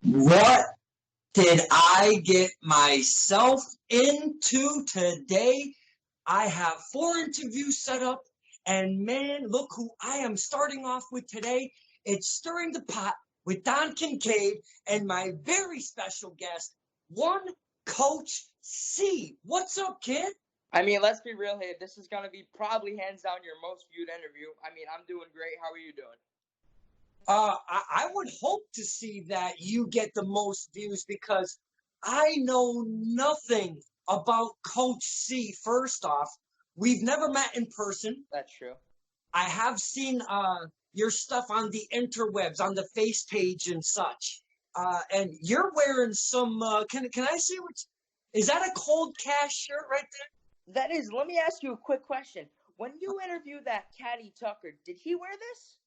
What did I get myself into today? I have 4 interviews set up, and man, look who I am starting off with today. It's Stirring the Pot with Don Kincaid and my very special guest, one Coach C. What's up, kid? I mean, let's be real here. This is going to be probably hands down your most viewed interview. I mean, I'm doing great. How are you doing? I would hope to see that you get the most views because I know nothing about Coach C. First off, we've never met in person. That's true. I have seen your stuff on the interwebs, on the face page and such. And you're wearing some. Can I see what? Is that a Cold Cash shirt right there? That is. Let me ask you a quick question. When you interviewed that Caddy Tucker, did he wear this?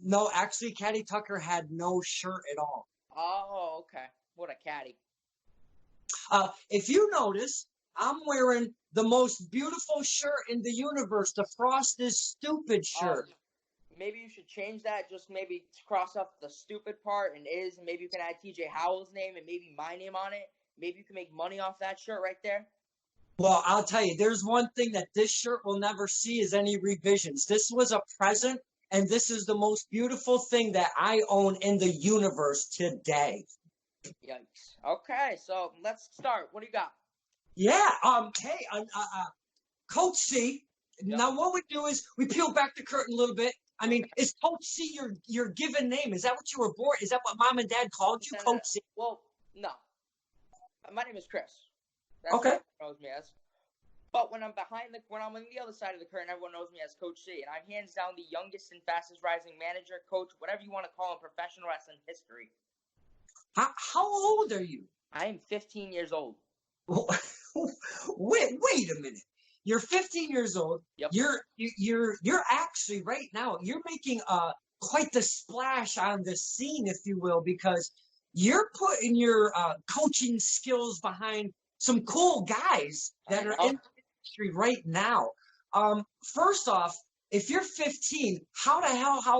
No, actually, Caddy Tucker had no shirt at all. Oh, okay. What a caddy. If you notice, I'm wearing the most beautiful shirt in the universe, the Frost is Stupid shirt. Maybe you should change that. Just maybe cross off the stupid part and is. And maybe you can add TJ Howell's name and maybe my name on it. Maybe you can make money off that shirt right there. Well, I'll tell you, there's one thing that this shirt will never see is any revisions. This was a present, and this is the most beautiful thing that I own in the universe today. Yikes. Okay, so let's start. What do you got? Yeah. Hey, Coach C. Yep. Now, what we do is we peel back the curtain a little bit. I mean, is Coach C your given name? Is that what you were born? Is that what Mom and Dad called you, Coach C? Well, no. My name is Chris. That's okay. What everyone knows me as. But when I'm on the other side of the curtain, everyone knows me as Coach C, and I'm hands down the youngest and fastest rising manager, coach, whatever you want to call him, professional wrestling history. How old are you? I am 15 years old. Wait a minute. You're 15 years old. Yep. You're actually right now. You're making quite the splash on the scene, if you will, because you're putting your coaching skills behind some cool guys that are in the industry right now. First off, if you're 15, how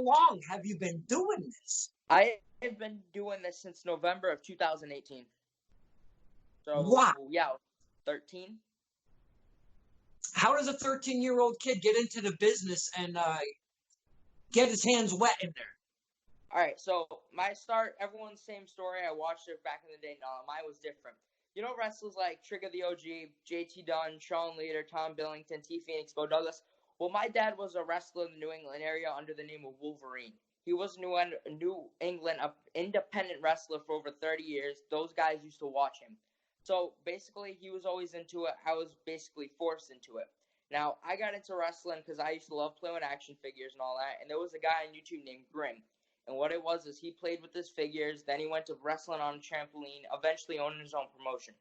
long have you been doing this? I have been doing this since November of 2018. So, wow. Yeah, 13. How does a 13-year-old kid get into the business and get his hands wet in there? All right, so my start, everyone's same story. I watched it back in the day. No, mine was different. You know wrestlers like Trigger the OG, JT Dunn, Sean Leader, Tom Billington, T. Phoenix, Bo Douglas. Well, my dad was a wrestler in the New England area under the name of Wolverine. He was New England independent wrestler for over 30 years. Those guys used to watch him. So basically, he was always into it. I was basically forced into it. Now, I got into wrestling because I used to love playing with action figures and all that. And there was a guy on YouTube named Grim. And what it was is he played with his figures. Then he went to wrestling on a trampoline, eventually owning his own promotion.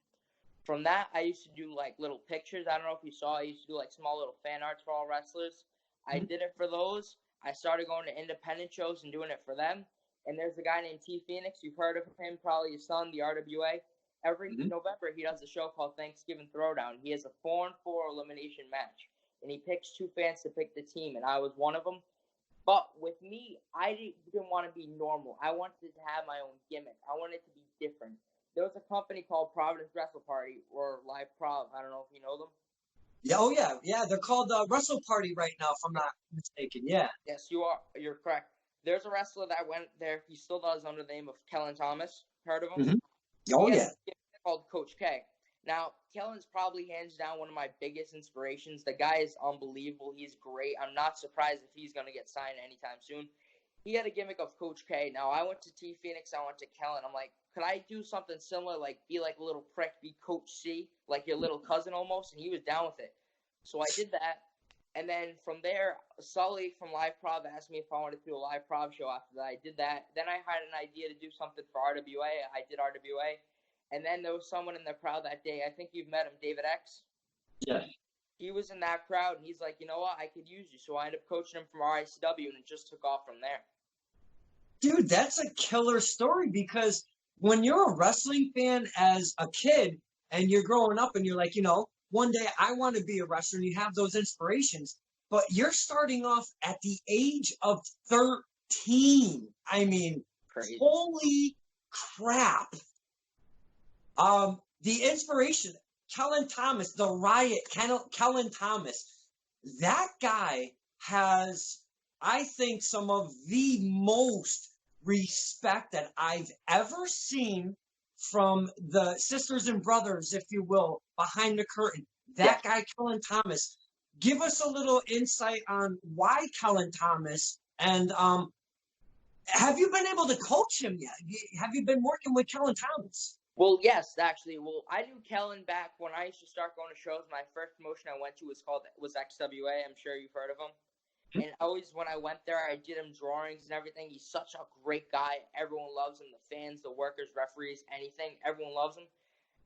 From that, I used to do like little pictures. I don't know if you saw. I used to do like small little fan arts for all wrestlers. I did it for those. I started going to independent shows and doing it for them. And there's a guy named T. Phoenix. You've heard of him, probably his son, the RWA. Every November, he does a show called Thanksgiving Throwdown. He has a 4-on-4 elimination match. And he picks 2 fans to pick the team. And I was one of them. But with me, I didn't want to be normal. I wanted to have my own gimmick. I wanted to be different. There was a company called Providence Wrestle Party, or Live Prov. I don't know if you know them. Yeah, oh yeah, yeah. They're called Wrestle Party right now, if I'm not mistaken. Yeah. Yes, you are. You're correct. There's a wrestler that went there. He still does under the name of Kellen Thomas. Heard of him? Mm-hmm. Oh yeah. Called Coach K. Now, Kellen's probably hands down one of my biggest inspirations. The guy is unbelievable. He's great. I'm not surprised if he's going to get signed anytime soon. He had a gimmick of Coach K. Now, I went to T. Phoenix. I went to Kellen. I'm like, could I do something similar, like be like a little prick, be Coach C, like your little cousin almost? And he was down with it. So I did that. And then from there, Sully from Live Prov asked me if I wanted to do a Live Prov show after that. I did that. Then I had an idea to do something for RWA. I did RWA. And then there was someone in the crowd that day. I think you've met him, David X. Yeah. He was in that crowd, and he's like, you know what? I could use you. So I ended up coaching him from RICW, and it just took off from there. Dude, that's a killer story because when you're a wrestling fan as a kid and you're growing up and you're like, one day I want to be a wrestler and you have those inspirations, but you're starting off at the age of 13. I mean, crazy. Holy crap. The inspiration, Kellen Thomas, the Riot, Kellen Thomas, that guy has, I think, some of the most respect that I've ever seen from the sisters and brothers, if you will, behind the curtain. That guy, Kellen Thomas. Give us a little insight on why Kellen Thomas, and have you been able to coach him yet? Have you been working with Kellen Thomas? Well, yes, actually. Well, I knew Kellen back when I used to start going to shows. My first promotion I went to was XWA. I'm sure you've heard of him. And always when I went there, I did him drawings and everything. He's such a great guy. Everyone loves him. The fans, the workers, referees, anything. Everyone loves him.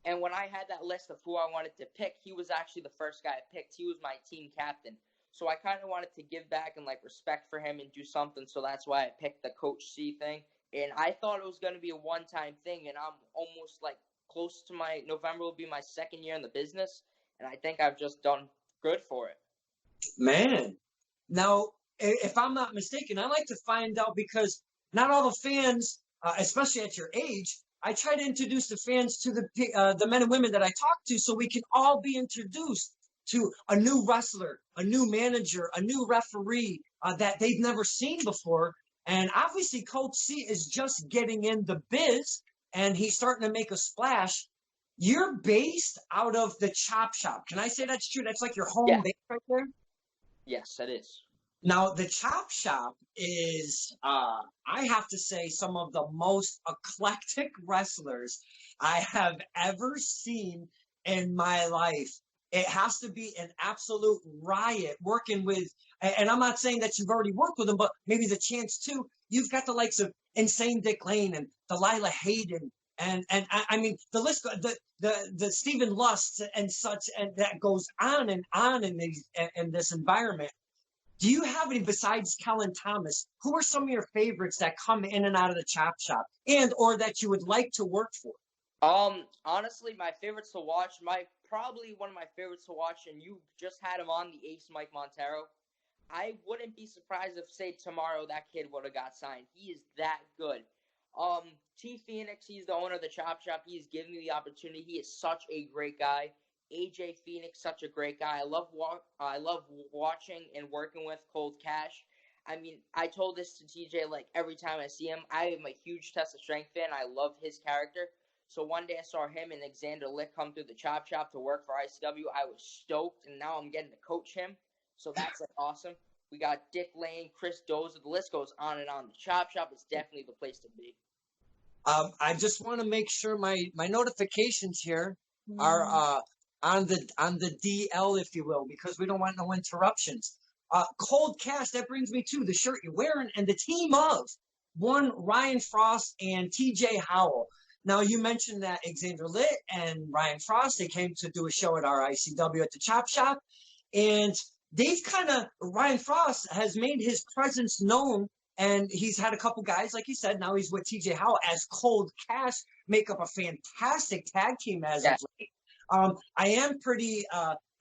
And when I had that list of who I wanted to pick, he was actually the first guy I picked. He was my team captain. So I kind of wanted to give back and like respect for him and do something. So that's why I picked the Coach C thing. And I thought it was going to be a one-time thing. And I'm almost like close to November will be my second year in the business. And I think I've just done good for it. Man. Now, if I'm not mistaken, I like to find out because not all the fans, especially at your age, I try to introduce the fans to the men and women that I talk to so we can all be introduced to a new wrestler, a new manager, a new referee that they've never seen before. And obviously, Coach C is just getting in the biz, and he's starting to make a splash. You're based out of the Chop Shop. Can I say that's true? That's like your home base right there? Yes, it is. Now, the Chop Shop is, I have to say, some of the most eclectic wrestlers I have ever seen in my life. It has to be an absolute riot working with, and I'm not saying that you've already worked with them, but maybe the chance to. You've got the likes of Insane Dick Lane and Delilah Hayden, and I mean the list, the Stephen Lust and such, and that goes on in this environment. Do you have any, besides Kellen Thomas, who are some of your favorites that come in and out of the Chop Shop and or that you would like to work for? Honestly, my favorites to watch, probably one of my favorites to watch, and you just had him on, the Ace Mike Montero. I wouldn't be surprised if, say, tomorrow that kid would have got signed. He is that good. T Phoenix, he's the owner of the Chop Shop. He's given me the opportunity. He is such a great guy. AJ Phoenix, such a great guy. I love watching and working with Cold Cash. I mean, I told this to TJ like every time I see him. I am a huge Test of Strength fan. I love his character. So one day I saw him and Xander Lick come through the Chop Shop to work for ICW. I was stoked, and now I'm getting to coach him. So that's like awesome. We got Dick Lane, Chris Dozer. The list goes on and on. The Chop Shop is definitely the place to be. I just want to make sure my notifications here are on the DL, if you will, because we don't want no interruptions. Cold Cash, that brings me to the shirt you're wearing and the team of one Ryan Frost and TJ Howell. Now, you mentioned that Xander Litt and Ryan Frost, they came to do a show at our ICW at the Chop Shop. And they've Ryan Frost has made his presence known. And he's had a couple guys, like you said, now he's with TJ Howell as Cold Cash, make up a fantastic tag team as of late. I am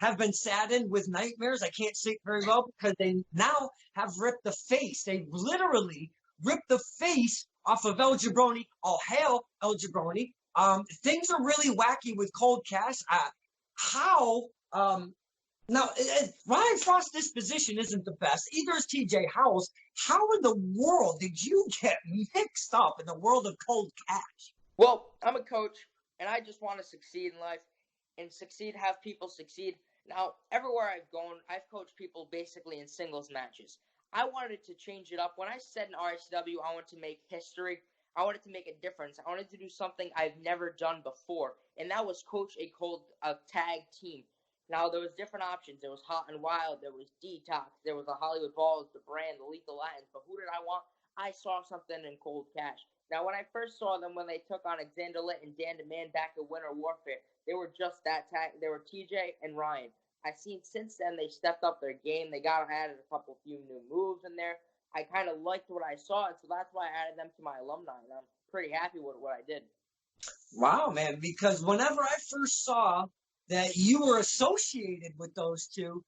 have been saddened with nightmares. I can't sleep very well because they now have ripped the face. They literally ripped the face off of El Jabroni. All hail El Jabroni. Things are really wacky with Cold Cash. Now, Ryan Frost's disposition isn't the best. Either is TJ Howell's. How in the world did you get mixed up in the world of Cold Cash? Well, I'm a coach, and I just want to succeed in life and have people succeed. Now, everywhere I've gone, I've coached people basically in singles matches. I wanted to change it up. When I said in RSW I wanted to make history, I wanted to make a difference. I wanted to do something I've never done before, and that was coach a tag team. Now, there was different options. There was Hot and Wild. There was Detox. There was the Hollywood Balls, the Brand, the Lethal Lions. But who did I want? I saw something in Cold Cash. Now, when I first saw them, when they took on Xander Litt and Dan DeMann back at Winter Warfare, they were just that tag. They were TJ and Ryan. I've seen since then they stepped up their game. They added a few new moves in there. I kind of liked what I saw, and so that's why I added them to my alumni, and I'm pretty happy with what I did. Wow, man, because whenever I first saw that you were associated with those two,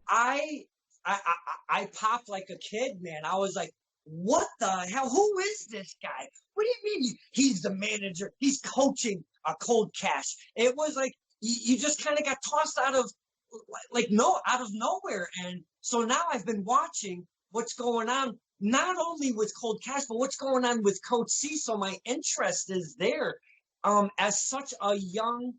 I popped like a kid, man. I was like, what the hell? Who is this guy? What do you mean he's the manager? He's coaching a Cold Cash. It was like you just kind of got tossed out of out of nowhere. And so now I've been watching what's going on, not only with Cold Cash, but what's going on with Coach C. So my interest is there. As such a young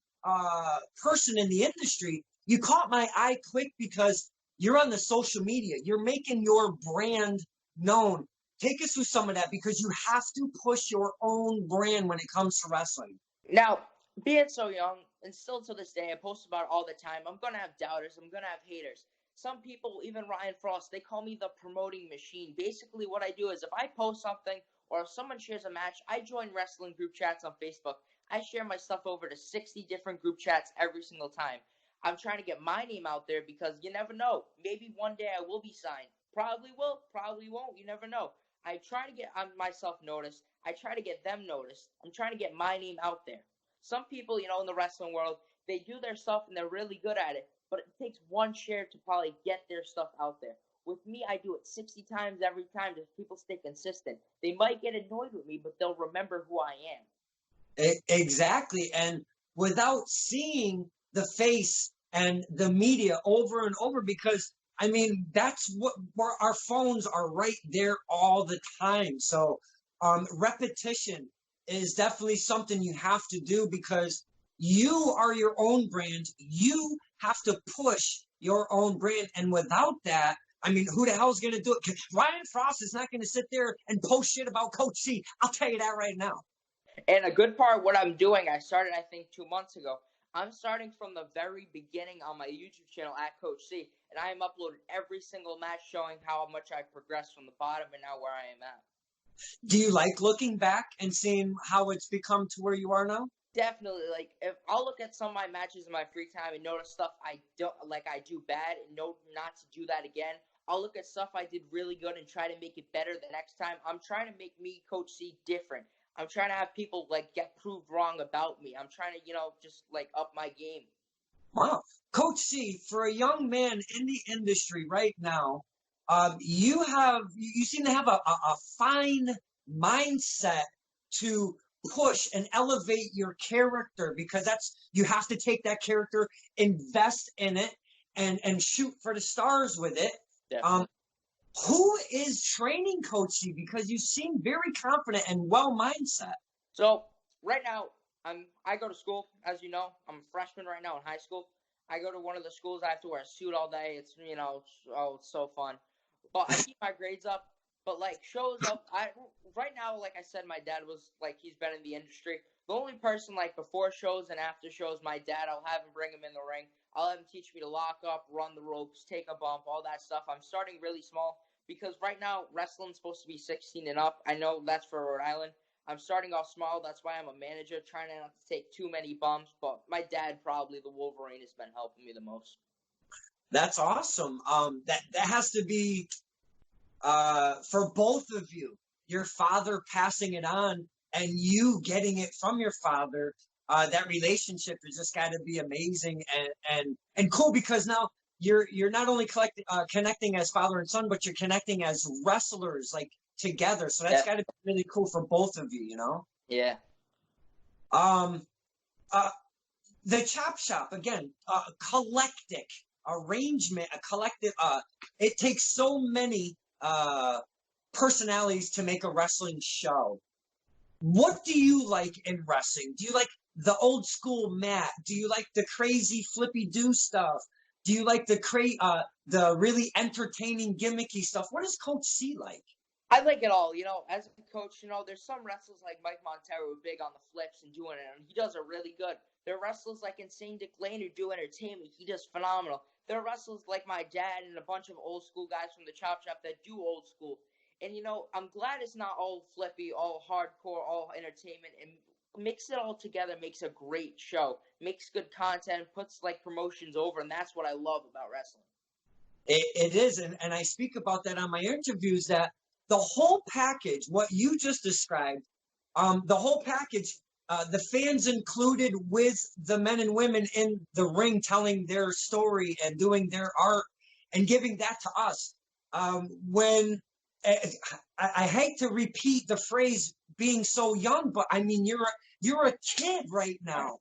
person in the industry, you caught my eye quick because you're on the social media. You're making your brand known. Take us through some of that because you have to push your own brand when it comes to wrestling. Now, being so young, and still to this day, I post about it all the time. I'm going to have doubters. I'm going to have haters. Some people, even Ryan Frost, they call me the promoting machine. Basically, what I do is if I post something or if someone shares a match, I join wrestling group chats on Facebook. I share my stuff over to 60 different group chats every single time. I'm trying to get my name out there because you never know. Maybe one day I will be signed. Probably will, probably won't. You never know. I try to get myself noticed. I try to get them noticed. I'm trying to get my name out there. Some people, in the wrestling world, they do their stuff and they're really good at it, but it takes one share to probably get their stuff out there. With me, I do it 60 times every time if people stay consistent. They might get annoyed with me, but they'll remember who I am. Exactly. And without seeing the face and the media over and over, because I mean, that's where our phones are right there all the time. So repetition is definitely something you have to do because you are your own brand. You have to push your own brand. And without that, I mean, who the hell is going to do it? Ryan Frost is not going to sit there and post shit about Coach C. I'll tell you that right now. And a good part of what I'm doing, I started, I think, 2 months ago. I'm starting from the very beginning on my YouTube channel at Coach C, and I am uploading every single match showing how much I've progressed from the bottom and now where I am at. Do you like looking back and seeing how it's become to where you are now? Definitely. Like, if I'll look at some of my matches in my free time and notice stuff I do bad and know not to do that again. I'll look at stuff I did really good and try to make it better the next time. I'm trying to make me, Coach C, different. I'm trying to have people get proved wrong about me. I'm trying to, just up my game. Wow. Coach C, for a young man in the industry right now, you seem to have a fine mindset to push and elevate your character because you have to take that character, invest in it, and shoot for the stars with it. Who is training Coach C? Because you seem very confident and well mindset. So right now, I go to school, as you know. I'm a freshman right now in high school. I go to one of the schools. I have to wear a suit all day. It's it's so fun. But I keep my grades up. But shows up, right now, like I said, my dad was he's been in the industry. The only person before shows and after shows, my dad, I'll have him bring him in the ring. I'll have him teach me to lock up, run the ropes, take a bump, all that stuff. I'm starting really small because right now wrestling's supposed to be 16 and up. I know that's for Rhode Island. I'm starting off small. That's why I'm a manager, trying not to take too many bumps. But my dad, probably the Wolverine, has been helping me the most. That's awesome. That has to be for both of you. Your father passing it on and you getting it from your father. That relationship has just got to be amazing and cool because now you're not only connecting as father and son, but you're connecting as wrestlers together. So that's got to be really cool for both of you, Yeah. The Chop Shop again, eclectic arrangement, a collective. It takes so many personalities to make a wrestling show. What do you like in wrestling? Do you like the old school mat? Do you like the crazy flippy do stuff? Do you like the really entertaining gimmicky stuff? What does Coach C like? I like it all. As a coach, there's some wrestlers like Mike Montero who are big on the flips and doing it, and he does it really good. There are wrestlers like Insane Dick Lane who do entertainment. He does phenomenal. There are wrestlers like my dad and a bunch of old school guys from the Chop Shop that do old school. And, I'm glad it's not all flippy, all hardcore, all entertainment, and mix it all together, makes a great show, makes good content, puts promotions over, and that's what I love about wrestling. It is, and I speak about that on my interviews, that the whole package, what you just described, the whole package, the fans included with the men and women in the ring telling their story and doing their art and giving that to us. I hate to repeat the phrase being so young, but I mean you're a kid right now.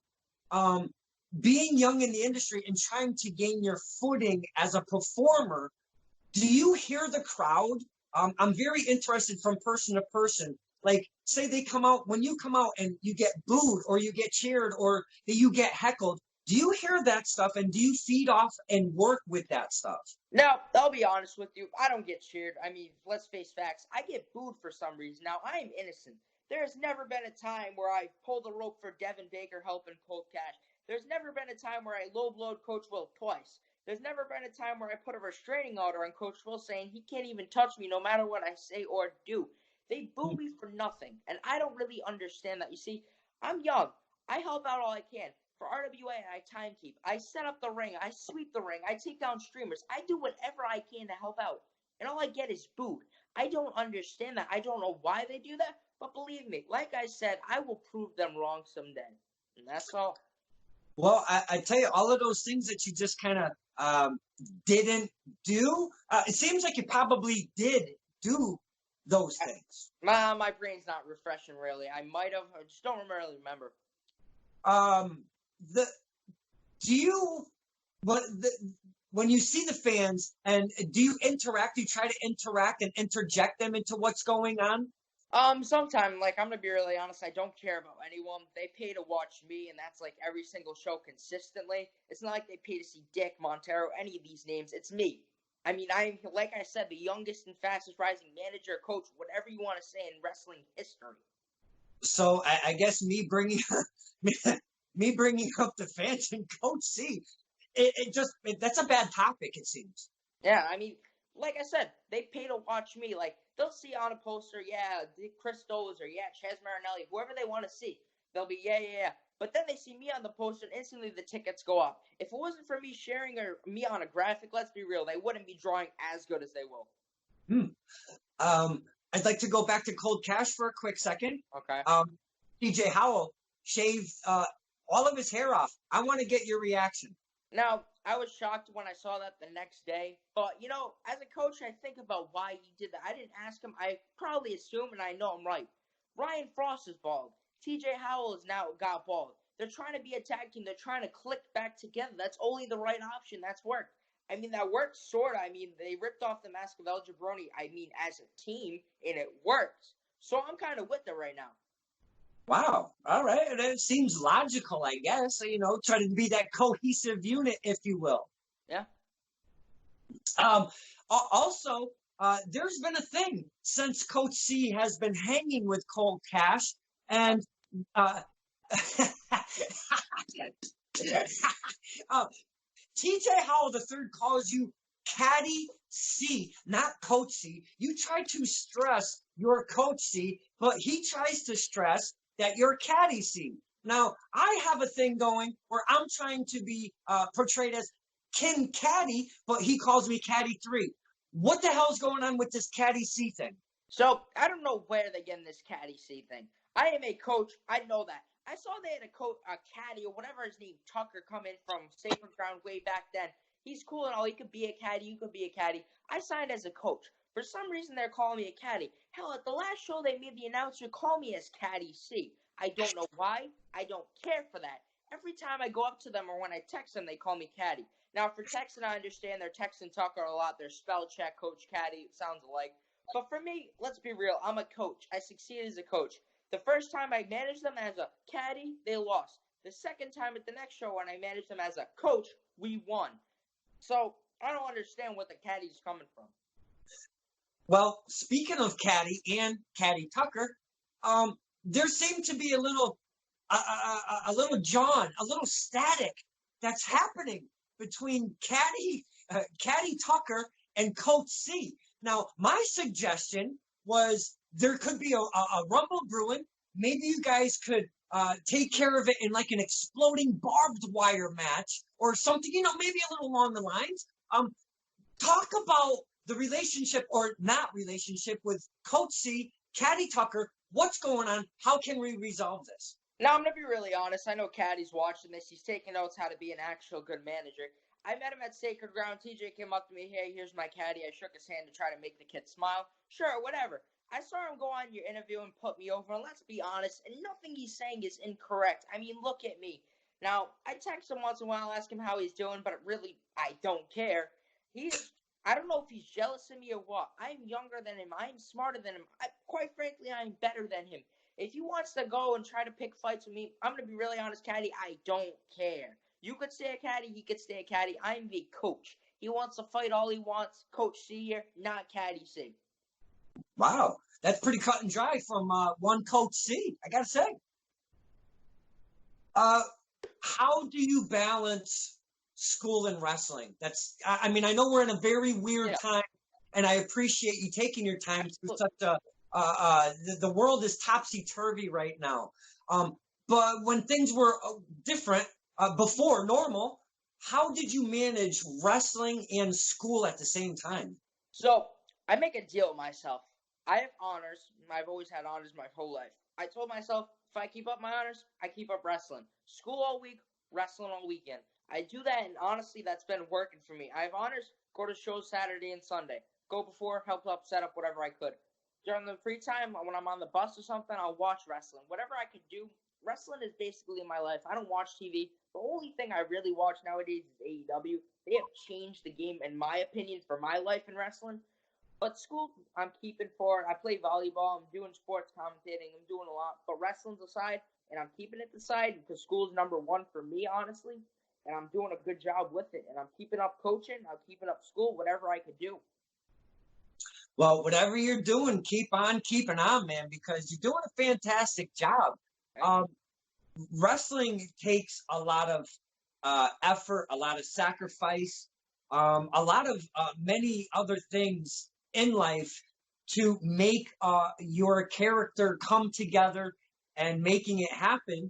Being young in the industry and trying to gain your footing as a performer, do you hear the crowd? I'm very interested from person to person. Like, say they come out, when you come out and you get booed or you get cheered or you get heckled, do you hear that stuff and do you feed off and work with that stuff? Now, I'll be honest with you. I don't get cheered. I mean, let's face facts. I get booed for some reason. Now, I am innocent. There has never been a time where I pulled the rope for Devin Baker helping Colt Cash. There's never been a time where I low-blowed Coach Will twice. There's never been a time where I put a restraining order on Coach Will saying he can't even touch me no matter what I say or do. They boo me for nothing, and I don't really understand that. You see, I'm young. I help out all I can. For RWA, I timekeep. I set up the ring. I sweep the ring. I take down streamers. I do whatever I can to help out. And all I get is booed. I don't understand that. I don't know why they do that. But believe me, like I said, I will prove them wrong someday. And that's all. Well, I tell you, all of those things that you just kind of didn't do, it seems like you probably did do those things. My brain's not refreshing, really. I might have. I just don't really remember. When you see the fans and do you interact? Do you try to interact and interject them into what's going on? Sometime, like, I'm gonna be really honest, I don't care about anyone. They pay to watch me, and that's like every single show consistently. It's not like they pay to see Dick, Montero, any of these names. It's me. I mean, I'm, like I said, the youngest and fastest rising manager, coach, whatever you want to say in wrestling history. So I guess me bringing me bringing up the fans and Coach C, that's a bad topic, it seems. Yeah, I mean, like I said, they pay to watch me. Like, they'll see on a poster, yeah, Chris Dozer, yeah, Chaz Marinelli, whoever they want to see. They'll be, yeah. But then they see me on the poster, and instantly the tickets go up. If it wasn't for me sharing me on a graphic, let's be real, they wouldn't be drawing as good as they will. I'd like to go back to Cold Cash for a quick second. Okay. TJ Howell shaved all of his hair off. I want to get your reaction. Now, I was shocked when I saw that the next day. But, you know, as a coach, I think about why he did that. I didn't ask him. I probably assume, and I know I'm right. Ryan Frost is bald. TJ Howell has now got bald. They're trying to be a tag team. They're trying to click back together. That's only the right option. That's worked. I mean, that worked sort of. I mean, they ripped off the mask of El Jabroni, I mean, as a team, and it worked. So I'm kind of with it right now. Wow. All right. That seems logical, I guess. You know, try to be that cohesive unit, if you will. Yeah. Also, there's been a thing since Coach C has been hanging with Cold Cash, and TJ Howell III calls you Caddy C, not Coach C. You try to stress your Coach C, but he tries to stress that you're Caddy C. Now, I have a thing going where I'm trying to be portrayed as Kincaid, but he calls me Caddy 3. What the hell's going on with this Caddy C thing? So, I don't know where they get this Caddy C thing. I am a coach. I know that. I saw they had a caddy or whatever his name, Tucker, come in from Sacred Ground way back then. He's cool and all. He could be a caddy. You could be a caddy. I signed as a coach. For some reason, they're calling me a caddy. Hell, at the last show, they made the announcer call me as Caddy C. I don't know why. I don't care for that. Every time I go up to them or when I text them, they call me caddy. Now, for texting, I understand they're texting Tucker a lot. They're spell check, coach, caddy. It sounds alike. But for me, let's be real. I'm a coach. I succeeded as a coach. The first time I managed them as a caddy, they lost. The second time at the next show when I managed them as a coach, we won. So I don't understand what the caddy's coming from. Well, speaking of Caddy and Caddy Tucker, there seemed to be a little John, a little static that's happening between Caddy Tucker and Coach C. Now, my suggestion was there could be a rumble brewing. Maybe you guys could take care of it in like an exploding barbed wire match or something, you know, maybe a little along the lines. Talk about the relationship or not relationship with Coach C, Caddy Tucker. What's going on? How can we resolve this? Now, I'm going to be really honest. I know Caddy's watching this. He's taking notes how to be an actual good manager. I met him at Sacred Ground. TJ came up to me, hey, here's my caddy. I shook his hand to try to make the kid smile. Sure, whatever. I saw him go on your interview and put me over, and let's be honest, and nothing he's saying is incorrect. I mean, look at me. Now, I text him once in a while, ask him how he's doing, but really, I don't care. I don't know if he's jealous of me or what. I'm younger than him. I'm smarter than him. Quite frankly, I'm better than him. If he wants to go and try to pick fights with me, I'm going to be really honest, Caddy, I don't care. You could stay a caddy, he could stay a caddy. I'm the coach. He wants to fight all he wants. Coach C here, not Caddy C. Wow, that's pretty cut and dry from one Coach C, I gotta say. How do you balance school and wrestling? I mean, I know we're in a very weird time, and I appreciate you taking your time through such a, the world is topsy-turvy right now. But when things were different, before normal, how did you manage wrestling and school at the same time? So I make a deal with myself. I have honors. I've always had honors my whole life. I told myself, if I keep up my honors, I keep up wrestling. School all week, wrestling all weekend. I do that, and honestly, that's been working for me. I have honors, go to shows Saturday and Sunday. Go before, help up, set up whatever I could. During the free time, when I'm on the bus or something, I'll watch wrestling. Whatever I could do, wrestling is basically my life. I don't watch TV. The only thing I really watch nowadays is AEW. They have changed the game, in my opinion, for my life in wrestling. But school, I'm keeping for. I play volleyball. I'm doing sports commentating. I'm doing a lot. But wrestling's aside, and I'm keeping it aside because school's number one for me, honestly. And I'm doing a good job with it. And I'm keeping up coaching. I'm keeping up school, whatever I could do. Well, whatever you're doing, keep on keeping on, man, because you're doing a fantastic job. Wrestling takes a lot of effort, a lot of sacrifice, a lot of many other things in life to make your character come together and making it happen.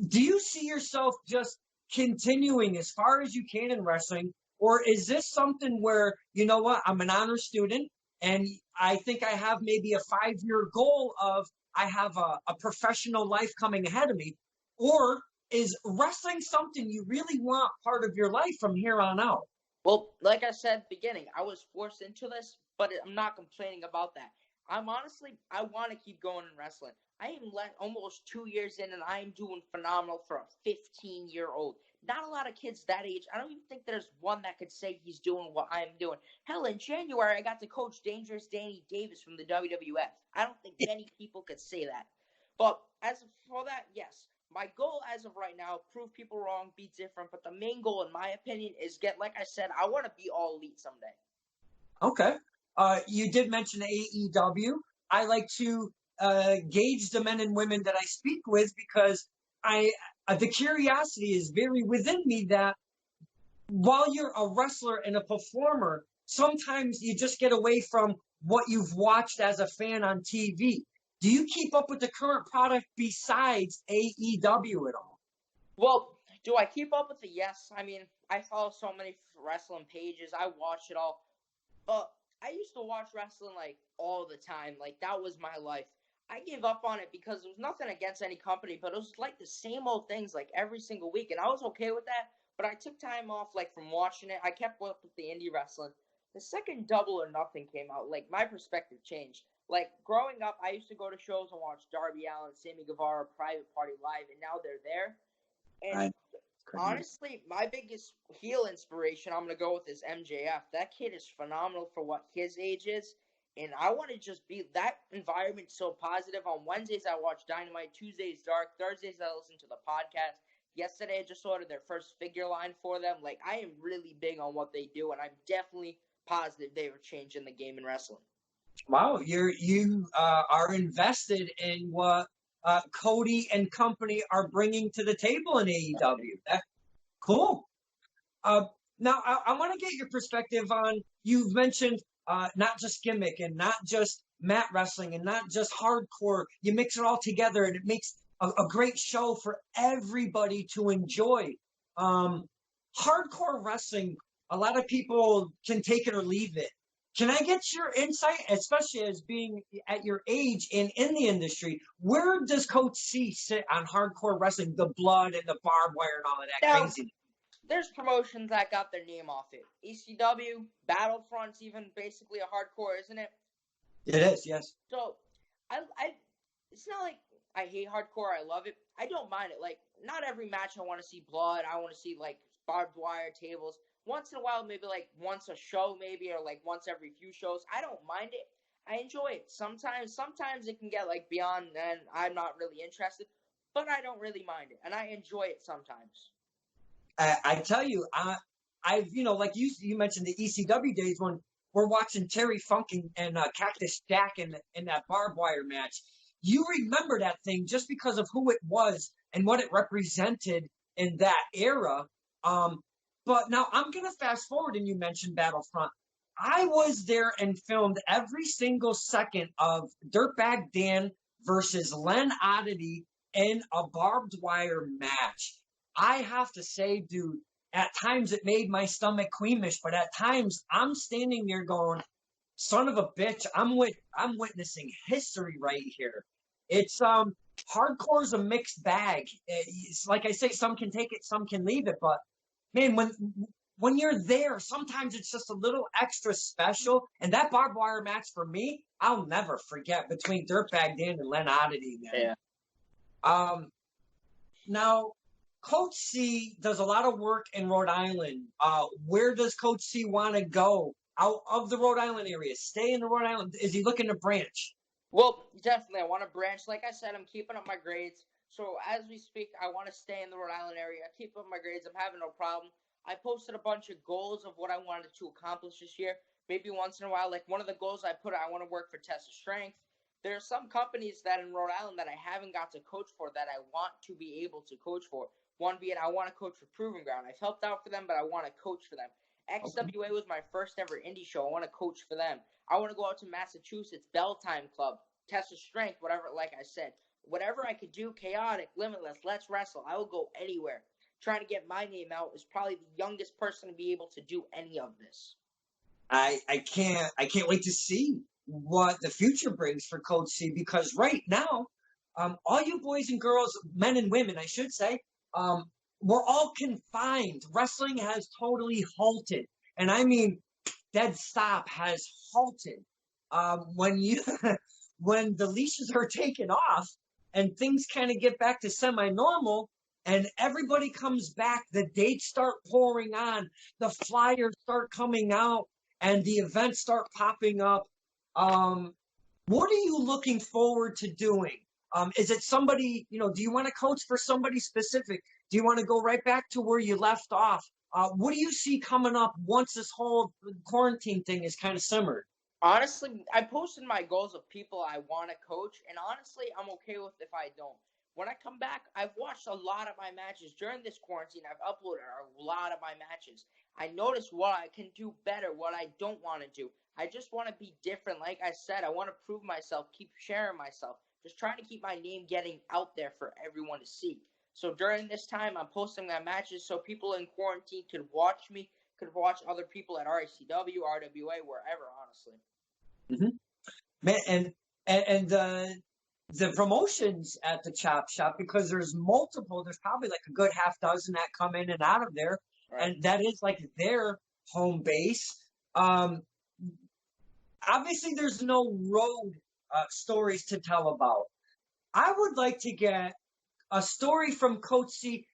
Do you see yourself just continuing as far as you can in wrestling? Or is this something where, you know what, I'm an honor student and I think I have maybe a 5-year goal of I have a professional life coming ahead of me? Or is wrestling something you really want part of your life from here on out? Well, like I said at the beginning, I was forced into this, but I'm not complaining about that. I want to keep going in wrestling. I am almost 2 years in, and I am doing phenomenal for a 15-year-old. Not a lot of kids that age. I don't even think there's one that could say he's doing what I'm doing. Hell, in January, I got to coach Dangerous Danny Davis from the WWF. I don't think many people could say that. But for that, yes. My goal as of right now, prove people wrong, be different. But the main goal, in my opinion, is like I said, I want to be all elite someday. Okay. You did mention AEW. I like to gauge the men and women that I speak with because the curiosity is very within me that while you're a wrestler and a performer, sometimes you just get away from what you've watched as a fan on TV. Do you keep up with the current product besides AEW at all? Well, do I keep up with it? Yes. I mean, I follow so many wrestling pages. I watch it all. But I used to watch wrestling, like, all the time. Like, that was my life. I gave up on it because there was nothing against any company, but it was, like, the same old things, like, every single week. And I was okay with that. But I took time off, like, from watching it. I kept up with the indie wrestling. The second Double or Nothing came out, like, my perspective changed. Like, growing up, I used to go to shows and watch Darby Allin, Sammy Guevara, Private Party Live, and now they're there. And honestly, my biggest heel inspiration I'm going to go with is MJF. That kid is phenomenal for what his age is. And I want to just be that environment so positive. On Wednesdays, I watch Dynamite. Tuesdays, Dark. Thursdays, I listen to the podcast. Yesterday, I just ordered their first figure line for them. Like, I am really big on what they do, and I'm definitely positive they were changing the game in wrestling. Wow, you are invested in what Cody and company are bringing to the table in AEW. That's cool. Now, I want to get your perspective on, you've mentioned not just gimmick and not just mat wrestling and not just hardcore. You mix it all together and it makes a great show for everybody to enjoy. Hardcore wrestling, a lot of people can take it or leave it. Can I get your insight, especially as being at your age and in the industry? Where does Coach C sit on hardcore wrestling, the blood and the barbed wire and all of that crazy? There's promotions that got their name off it. ECW, Battlefront's even basically a hardcore, isn't it? It is, yes. So, I, it's not like I hate hardcore. I love it. I don't mind it. Like, not every match I want to see blood. I want to see like barbed wire tables. Once in a while, maybe like once a show, maybe or like once every few shows. I don't mind it. I enjoy it. Sometimes it can get like beyond, and I'm not really interested. But I don't really mind it, and I enjoy it sometimes. I tell you, I've like you mentioned the ECW days when we're watching Terry Funk and Cactus Jack in that barbed wire match. You remember that thing just because of who it was and what it represented in that era. Um, but now I'm gonna fast forward, and you mentioned Battlefront. I was there and filmed every single second of Dirtbag Dan versus Len Oddity in a barbed wire match. I have to say, dude, at times it made my stomach queamish, but at times I'm standing there going, son of a bitch, I'm witnessing history right here. It's hardcore's a mixed bag. It's like I say, some can take it, some can leave it, but man, when you're there, sometimes it's just a little extra special. And that barbed wire match for me, I'll never forget between Dirtbag Dan and Len Oddity, man. Yeah. Um, Now, Coach C does a lot of work in Rhode Island. Where does Coach C want to go out of the Rhode Island area? Stay in the Rhode Island? Is he looking to branch? Well, definitely. I want to branch. Like I said, I'm keeping up my grades. So as we speak, I want to stay in the Rhode Island area. Keep up my grades. I'm having no problem. I posted a bunch of goals of what I wanted to accomplish this year. Maybe once in a while, like one of the goals I put, I want to work for Test of Strength. There are some companies that in Rhode Island that I haven't got to coach for that I want to be able to coach for. One being I want to coach for Proving Ground. I've helped out for them, but I want to coach for them. Okay. XWA was my first ever indie show. I want to coach for them. I want to go out to Massachusetts, Bell Time Club, Test of Strength, whatever, like I said. Whatever I could do, chaotic, limitless, let's wrestle. I will go anywhere. Trying to get my name out is probably the youngest person to be able to do any of this. I can't wait to see what the future brings for Coach C because right now, all you boys and girls, men and women, I should say, um, we're all confined. Wrestling has totally halted, and I mean dead stop has halted. When you when the leashes are taken off and things kind of get back to semi-normal and everybody comes back, the dates start pouring on, the flyers start coming out, and the events start popping up. Um, what are you looking forward to doing? Is it somebody, do you want to coach for somebody specific? Do you want to go right back to where you left off? What do you see coming up once this whole quarantine thing is kind of simmered? Honestly, I posted my goals of people I want to coach, and honestly, I'm okay with if I don't. When I come back, I've watched a lot of my matches during this quarantine. I've uploaded a lot of my matches. I noticed what I can do better, what I don't want to do. I just want to be different. Like I said, I want to prove myself, keep sharing myself, just trying to keep my name getting out there for everyone to see. So during this time, I'm posting my matches so people in quarantine could watch me, could watch other people at RACW, RWA, wherever, honestly. Mm-hmm. Man, and the promotions at the chop shop because there's multiple. There's probably like a good half dozen that come in and out of there, Right. and that is like their home base. Um, Obviously, there's no road stories to tell about. I would like to get a story from Coach C,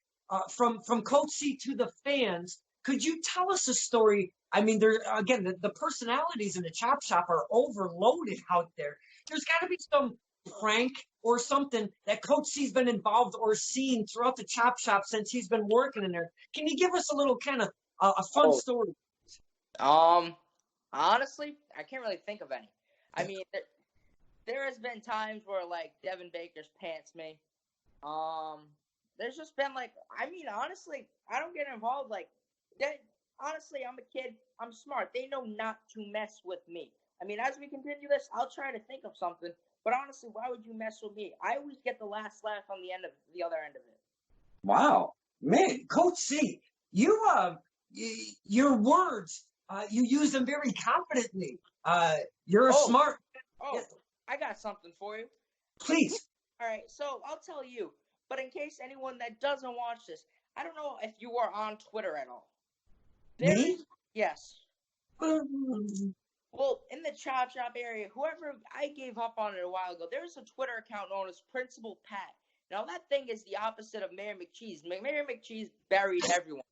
from Coach C to the fans. Could you tell us a story? I mean, there again, the personalities in the chop shop are overloaded out there. There's got to be some prank or something that Coach C's been involved or seen throughout the chop shop since he's been working in there. Can you give us a little kind of a fun Oh, story? um, honestly, I can't really think of any. I mean, there has been times where like Devin Baker's pants me. Um, there's just been like, I mean, honestly, I don't get involved. Like, that. Honestly, I'm a kid. I'm smart. They know not to mess with me. I mean, as we continue this, I'll try to think of something. But honestly, why would you mess with me? I always get the last laugh on the end of the other end of it. Wow, man, Coach C, you your words, you use them very confidently. You're a Oh, smart. Yeah, oh, I got something for you. please, All right, so I'll tell you. But in case anyone that doesn't watch this, I don't know if you are on Twitter at all. There me. is, yes. Well, in the Chop Shop area, whoever I gave up on it a while ago, there's a Twitter account known as Principal Pat. Now that thing is the opposite of Mayor McCheese. Mayor McCheese buried everyone.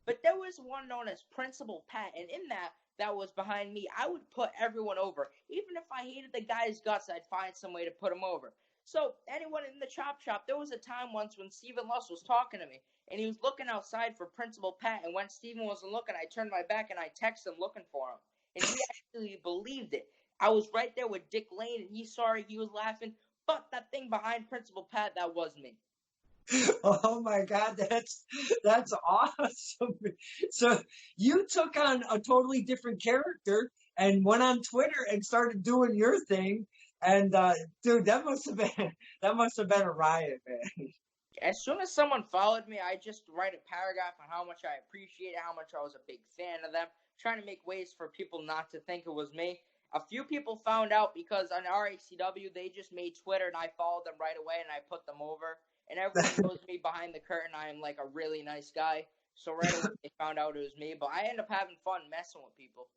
But there was one known as Principal Pat, and in that was behind me. I would put everyone over. Even if I hated the guy's guts, I'd find some way to put him over. So anyone in the Chop Shop, there was a time once when Stephen Luss was talking to me, and he was looking outside for Principal Pat, and when Stephen wasn't looking, I turned my back and I texted him looking for him. And he actually believed it. I was right there with Dick Lane, and he saw it, he was laughing, but that thing behind Principal Pat, that was me. Oh my God, that's awesome. So you took on a totally different character and went on Twitter and started doing your thing. And dude, that must have been a riot, man. As soon as someone followed me, I just write a paragraph on how much I appreciate it, how much I was a big fan of them, trying to make ways for people not to think it was me. A few people found out because on RACW, they just made Twitter, and I followed them right away, and I put them over. And everyone knows me behind the curtain. I am like a really nice guy. So right away, they found out it was me. But I end up having fun messing with people.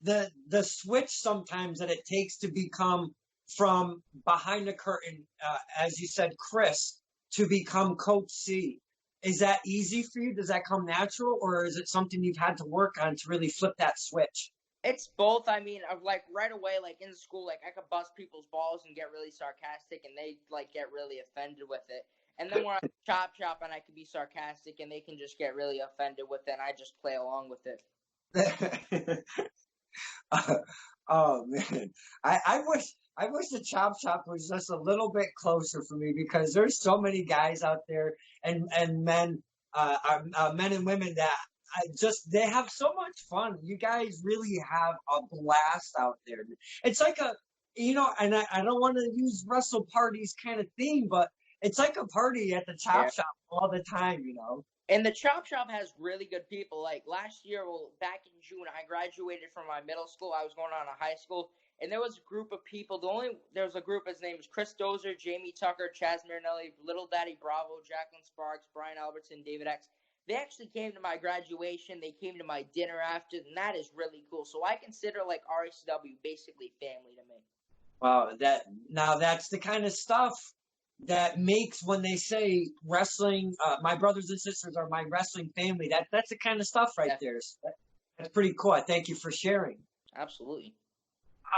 The switch sometimes that it takes to become from behind the curtain, as you said, Chris, to become Coach C. Is that easy for you? Does that come natural, or is it something you've had to work on to really flip that switch? It's both. I mean, like right away, like in school, like I could bust people's balls and get really sarcastic, and they like get really offended with it. And then we're on Chop Shop, and I can be sarcastic, and they can just get really offended with it, and I just play along with it. Oh man, I wish the Chop Shop was just a little bit closer for me because there's so many guys out there and men, men and women that they have so much fun. You guys really have a blast out there. It's like and I don't want to use Wrestle Parties kind of theme, but it's like a party at the Chop Shop all the time. And the Chop Shop has really good people. Like last year, back in June, I graduated from my middle school. I was going on to high school, and there was a group of people. There was a group. His name was Chris Dozer, Jamie Tucker, Chaz Marinelli, Little Daddy Bravo, Jacqueline Sparks, Brian Albertson, David X. They actually came to my graduation. They came to my dinner after, and that is really cool. So I consider like RACW basically family to me. Wow, that's the kind of stuff that makes when they say wrestling, my brothers and sisters are my wrestling family. That's the kind of stuff right there. That's pretty cool. Thank you for sharing. Absolutely.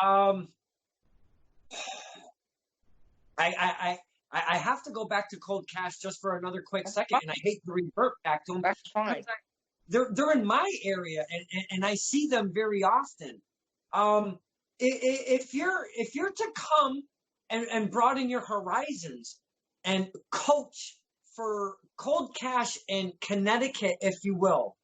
I have to go back to Cold Cash just for another quick second, and I hate to revert back to them. That's fine. They're in my area, and I see them very often. If you're to come and broaden your horizons and coach for Cold Cash in Connecticut, if you will,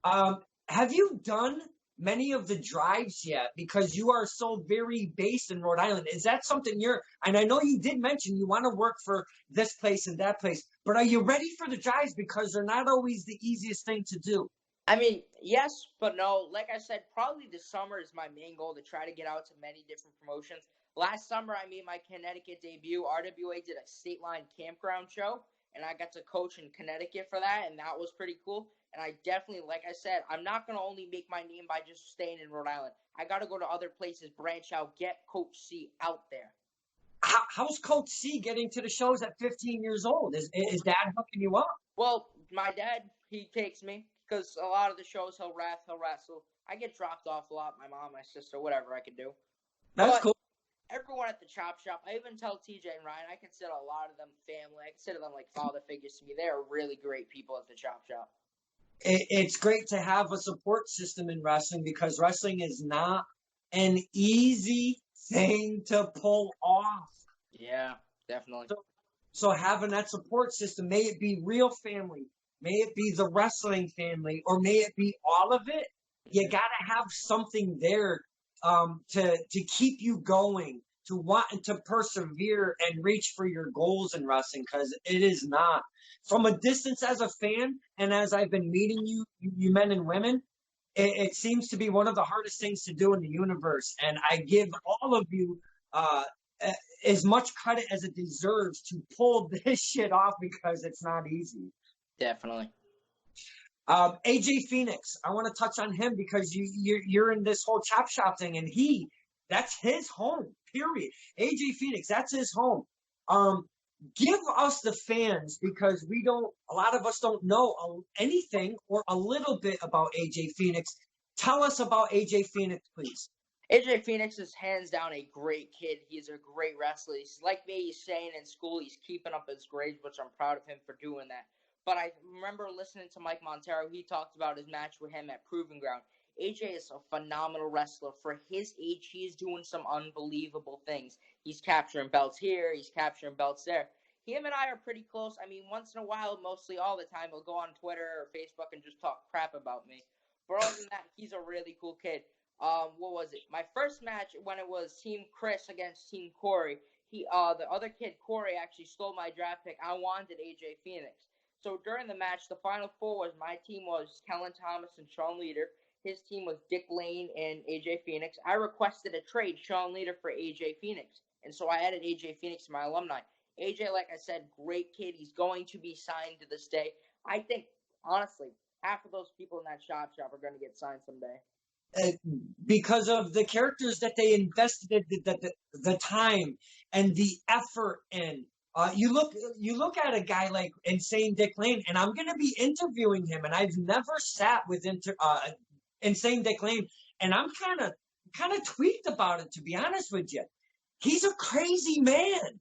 have you done many of the drives yet? Because you are so very based in Rhode Island. Is that something and I know you did mention you want to work for this place and that place, but are you ready for the drives? Because they're not always the easiest thing to do. I mean, yes, but no. Like I said, probably this summer is my main goal to try to get out to many different promotions. Last summer, I made my Connecticut debut. RWA did a state line campground show, and I got to coach in Connecticut for that, and that was pretty cool. And I definitely, like I said, I'm not going to only make my name by just staying in Rhode Island. I got to go to other places, branch out, get Coach C out there. How's Coach C getting to the shows at 15 years old? Is Dad hooking you up? Well, my dad, he takes me because a lot of the shows he'll wrestle. I get dropped off a lot. My mom, my sister, whatever I can do. That's cool. Everyone at the Chop Shop, I even tell TJ and Ryan, I consider a lot of them family. I consider them like father figures to me. They are really great people at the Chop Shop. It's great to have a support system in wrestling because wrestling is not an easy thing to pull off. Yeah, definitely. So having that support system, may it be real family, may it be the wrestling family, or may it be all of it, you got to have something there to keep you going, to want to persevere and reach for your goals in wrestling, because it is not. From a distance as a fan, and as I've been meeting you men and women, it seems to be one of the hardest things to do in the universe. And I give all of you as much credit as it deserves to pull this shit off because it's not easy. Definitely. AJ Phoenix, I want to touch on him because you're in this whole chop shop thing, and that's his home. Period. AJ Phoenix, that's his home. Give us the fans, because a lot of us don't know anything or a little bit about AJ Phoenix. Tell us about AJ Phoenix, please. AJ Phoenix is hands down a great kid. He's a great wrestler. He's like me, he's staying in school. He's keeping up his grades, which I'm proud of him for doing that. But I remember listening to Mike Montero. He talked about his match with him at Proving Ground. AJ is a phenomenal wrestler. For his age, he is doing some unbelievable things. He's capturing belts here. He's capturing belts there. Him and I are pretty close. I mean, once in a while, mostly all the time, he'll go on Twitter or Facebook and just talk crap about me. But other than that, he's a really cool kid. What was it? My first match, when it was Team Chris against Team Corey, the other kid, Corey, actually stole my draft pick. I wanted AJ Phoenix. So during the match, the final four was, my team was Kellen Thomas and Sean Leader. His team was Dick Lane and AJ Phoenix. I requested a trade, Sean Leader for AJ Phoenix. And so I added AJ Phoenix to my alumni. AJ, like I said, great kid. He's going to be signed to this day. I think, honestly, half of those people in that shop are going to get signed someday. Because of the characters that they invested the time and the effort in. You look at a guy like Insane Dick Lane, and I'm going to be interviewing him, and I've never sat with Insane Dick Lane, and I'm kind of tweaked about it, to be honest with you. He's a crazy man.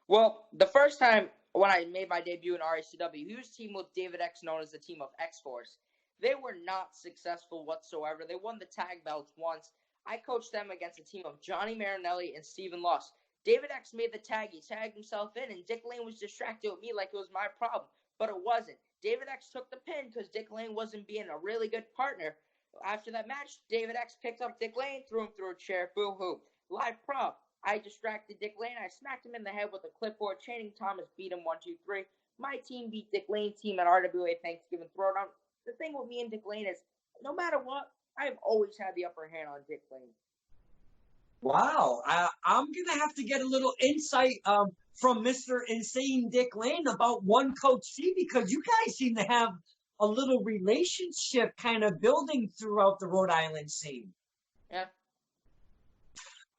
Well, the first time when I made my debut in RACW, he was teamed with David X, known as the team of X-Force. They were not successful whatsoever. They won the tag belts once. I coached them against a team of Johnny Marinelli and Steven Loss. David X made the tag. He tagged himself in, and Dick Lane was distracted with me like it was my problem. But it wasn't. David X took the pin because Dick Lane wasn't being a really good partner. After that match, David X picked up Dick Lane, threw him through a chair. Boo-hoo. Live prop. I distracted Dick Lane. I smacked him in the head with a clipboard. Channing Thomas beat him 1, 2, 3. My team beat Dick Lane's team at RWA Thanksgiving Throwdown. The thing with me and Dick Lane is, no matter what, I've always had the upper hand on Dick Lane. Wow. I'm going to have to get a little insight from Mr. Insane Dick Lane about one Coach C, because you guys seem to have a little relationship kind of building throughout the Rhode Island scene. Yeah.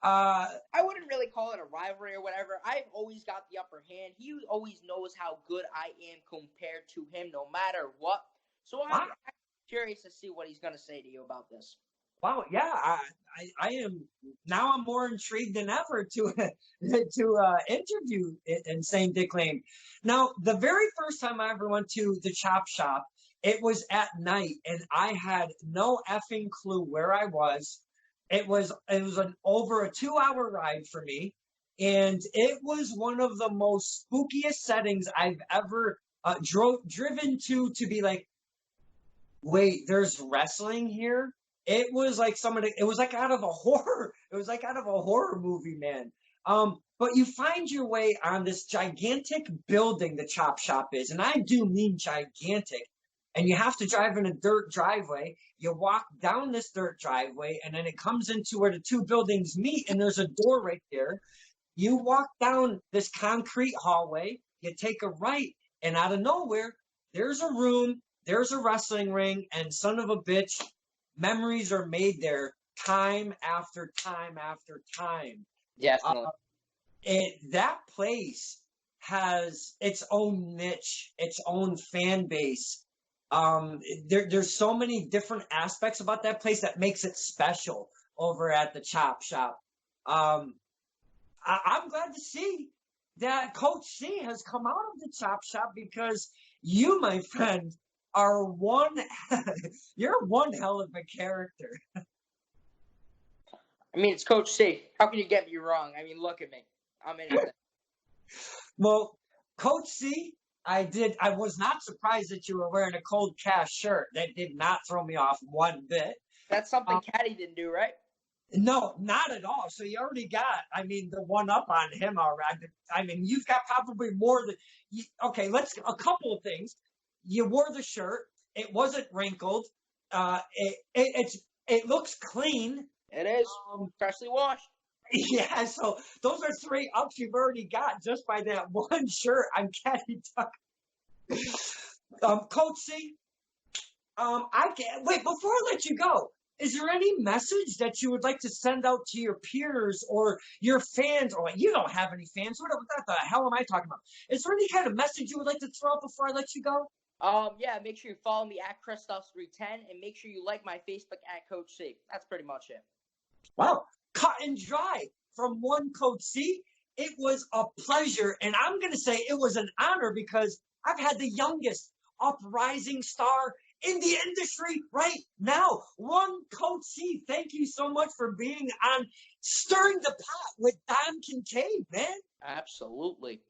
I wouldn't really call it a rivalry or whatever. I've always got the upper hand. He always knows how good I am compared to him, no matter what. So I'm curious to see what he's going to say to you about this. Wow, yeah, I am. Now I'm more intrigued than ever to interview Insane Dick Lane. Now, the very first time I ever went to the chop shop, it was at night, and I had no effing clue where I was. It was over a 2-hour ride for me, and it was one of the most spookiest settings I've ever driven to be like, wait, there's wrestling here? It was like it was like out of a horror. It was like out of a horror movie, man. But you find your way on this gigantic building the chop shop is, and I do mean gigantic. And you have to drive in a dirt driveway. You walk down this dirt driveway, and then it comes into where the two buildings meet, and there's a door right there. You walk down this concrete hallway. You take a right, and out of nowhere, there's a room, there's a wrestling ring, and son of a bitch, memories are made there time after time after time. Definitely. That place has its own niche, its own fan base. There's so many different aspects about that place that makes it special over at the chop shop. I'm glad to see that Coach C has come out of the chop shop, because you, my friend, are you're one hell of a character. I mean, it's Coach C. How can you get me wrong? I mean, look at me. I'm in it. Well, Coach C, I was not surprised that you were wearing a Cold Cash shirt. That did not throw me off one bit. That's something Caddy didn't do, right? No, not at all. So you already got, the one up on him already. I mean, you've got probably more than, okay, a couple of things. You wore the shirt. It wasn't wrinkled. It looks clean. It is. Freshly washed. Yeah, so those are 3 ups you've already got just by that one shirt on Caddy Tuck. Coach C, I can't wait before I let you go. Is there any message that you would like to send out to your peers or your fans? Or you don't have any fans. What the hell am I talking about? Is there any kind of message you would like to throw out before I let you go? Yeah, make sure you follow me at Christoph310 and make sure you like my Facebook at Coach C. That's pretty much it. Well, cut and dry from one Coach C. It was a pleasure, and I'm going to say it was an honor because I've had the youngest uprising star in the industry right now. One Coach C. Thank you so much for being on Stirring the Pot with Don Kincaid, man. Absolutely.